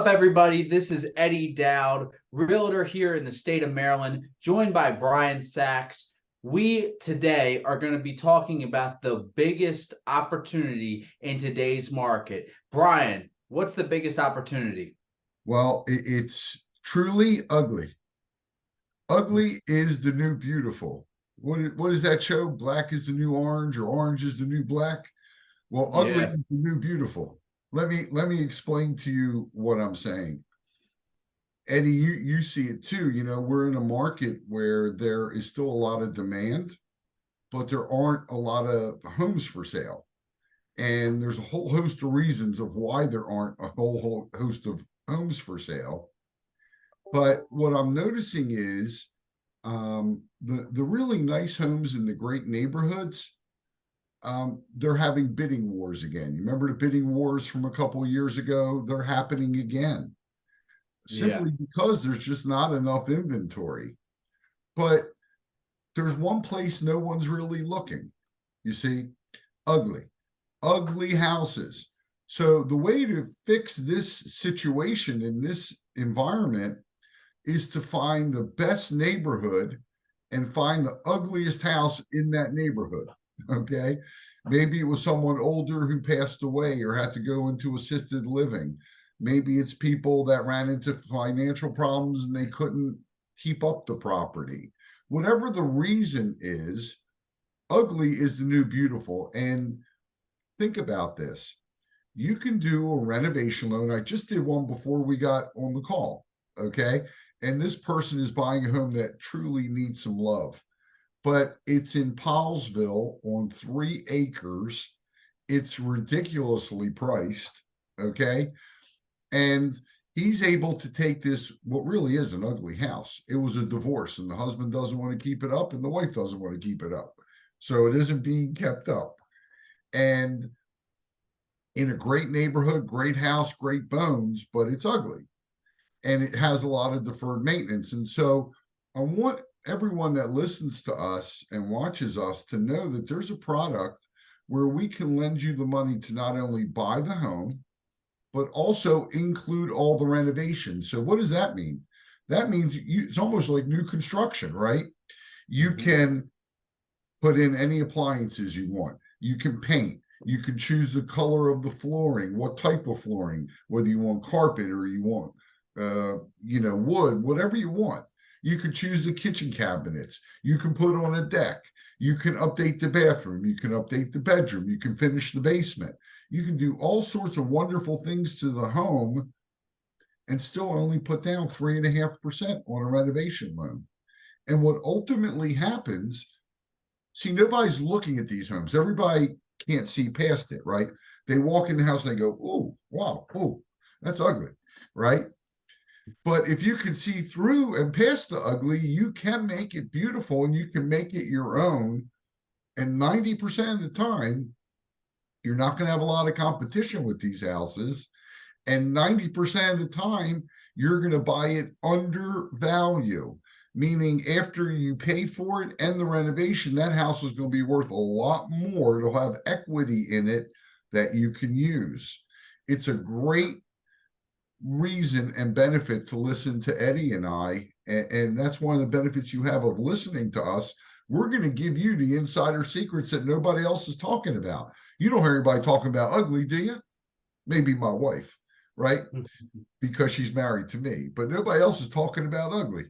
up, everybody? This is Eddie Dowd, realtor here in the state of Maryland, joined by Brian Sachs. We today are going to be talking about the biggest opportunity in today's market. Brian, what's the biggest opportunity? Well, it's truly ugly. Ugly is the new beautiful. What is that show? Black is the new orange, or orange is the new black. Well, ugly Yeah, is the new beautiful. Let me explain to you what I'm saying. Eddie, you see it too. You know, we're in a market where there is still a lot of demand, but there aren't a lot of homes for sale. And there's a whole host of reasons of why there aren't a whole host of homes for sale. But what I'm noticing is the really nice homes in the great neighborhoods, they're having bidding wars again. You remember the bidding wars from a couple of years ago? They're happening again, yeah. simply because there's just not enough inventory. But there's one place no one's really looking. You see, ugly, ugly houses. So the way to fix this situation in this environment is to find the best neighborhood and find the ugliest house in that neighborhood. Okay. Maybe it was someone older who passed away or had to go into assisted living. Maybe it's people that ran into financial problems and they couldn't keep up the property. Whatever the reason is, ugly is the new beautiful. And think about this. You can do a renovation loan. I just did one before we got on the call. Okay. And this person is buying a home that truly needs some love, but it's in Powellsville on 3 acres. It's ridiculously priced. Okay. And he's able to take this, what really is an ugly house. It was a divorce, and the husband doesn't want to keep it up, and the wife doesn't want to keep it up. So it isn't being kept up. And in a great neighborhood, great house, great bones, but it's ugly and it has a lot of deferred maintenance. And so I want everyone that listens to us and watches us to know that there's a product where we can lend you the money to not only buy the home, but also include all the renovations. So what does that mean? That means it's almost like new construction, right? You Mhm. can put in any appliances you want. You can paint. You can choose the color of the flooring, what type of flooring, whether you want carpet or you want wood, whatever you want. You can choose the kitchen cabinets. You can put on a deck. You can update the bathroom. You can update the bedroom. You can finish the basement. You can do all sorts of wonderful things to the home and still only put down 3.5% on a renovation loan. And what ultimately happens, see, nobody's looking at these homes. Everybody can't see past it, right? They walk in the house and they go, oh, wow, oh, that's ugly, right? But if you can see through and past the ugly, you can make it beautiful and you can make it your own. And 90% of the time, you're not going to have a lot of competition with these houses. And 90% of the time, you're going to buy it under value, meaning after you pay for it and the renovation, that house is going to be worth a lot more. It'll have equity in it that you can use. It's a great reason and benefit to listen to Eddie and I. And that's one of the benefits you have of listening to us. We're going to give you the insider secrets that nobody else is talking about. You don't hear anybody talking about ugly, do you? Maybe my wife, right? Because she's married to me, but nobody else is talking about ugly.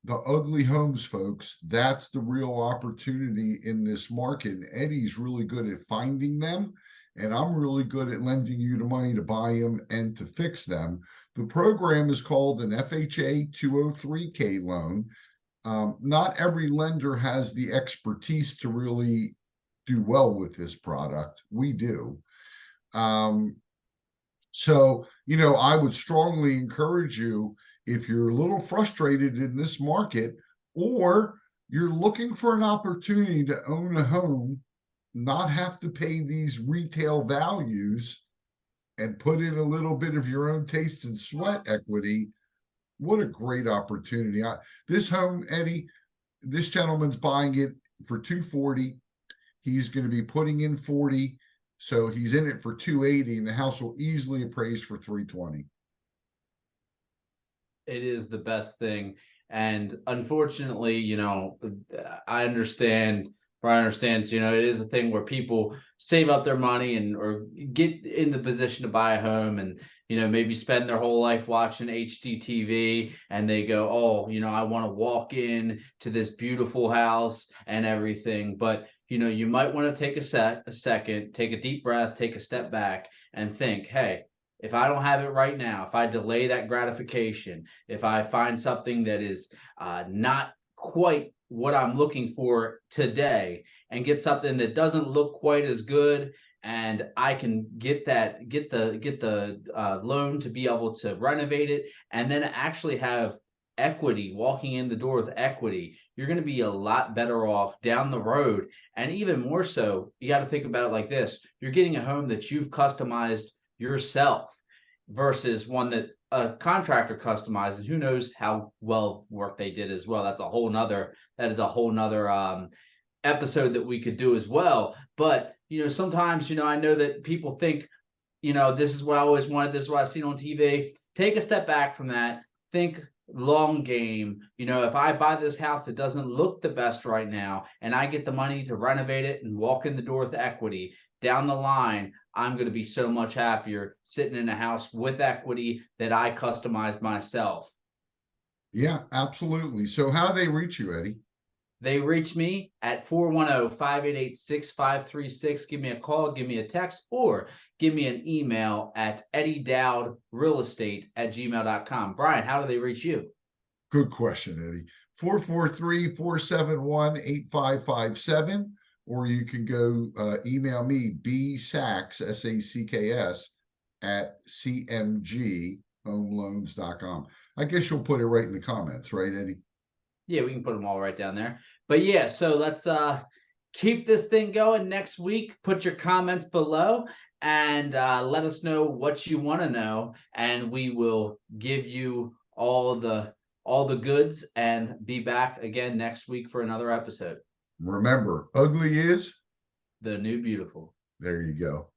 The ugly homes, folks, that's the real opportunity in this market. And Eddie's really good at finding them. And I'm really good at lending you the money to buy them and to fix them. The program is called an FHA 203K loan. Not every lender has the expertise to really do well with this product. We do. So, I would strongly encourage you, if you're a little frustrated in this market, or you're looking for an opportunity to own a home, not have to pay these retail values, and put in a little bit of your own taste and sweat equity, what a great opportunity. This home, Eddie, this gentleman's buying it for 240. He's going to be putting in 40. So he's in it for 280, and the house will easily appraise for 320. It is the best thing. And unfortunately, I understand, Brian understands, it is a thing where people save up their money and or get in the position to buy a home and, maybe spend their whole life watching HD TV and they go, oh, I want to walk in to this beautiful house and everything. But, you might want to take a second, take a deep breath, take a step back and think, hey, if I don't have it right now, if I delay that gratification, if I find something that is not quite what I'm looking for today and get something that doesn't look quite as good, and I can get the loan to be able to renovate it and then actually have equity, walking in the door with equity, you're going to be a lot better off down the road. And even more so, you got to think about it like this. You're getting a home that you've customized yourself versus one that a contractor customized, and who knows how well work they did as well. That is a whole nother episode that we could do as well. But sometimes, I know that people think, this is what I always wanted, this is what I've seen on TV. Take a step back from that. Think long game. If I buy this house that doesn't look the best right now and I get the money to renovate it and walk in the door with equity, down the line, I'm going to be so much happier sitting in a house with equity that I customized myself. Yeah, absolutely. So how do they reach you, Eddie? They reach me at 410-588-6536. Give me a call, give me a text, or give me an email at eddiedoudrealestate@gmail.com. Brian, how do they reach you? Good question, Eddie. 443-471-8557. Or you can go email me, bsacks, S-A-C-K-S, at cmghomeloans.com. I guess you'll put it right in the comments, right, Eddie? Yeah, we can put them all right down there. But yeah, so let's keep this thing going next week. Put your comments below and let us know what you want to know, and we will give you all the goods and be back again next week for another episode. Remember, ugly is The new beautiful. there you go.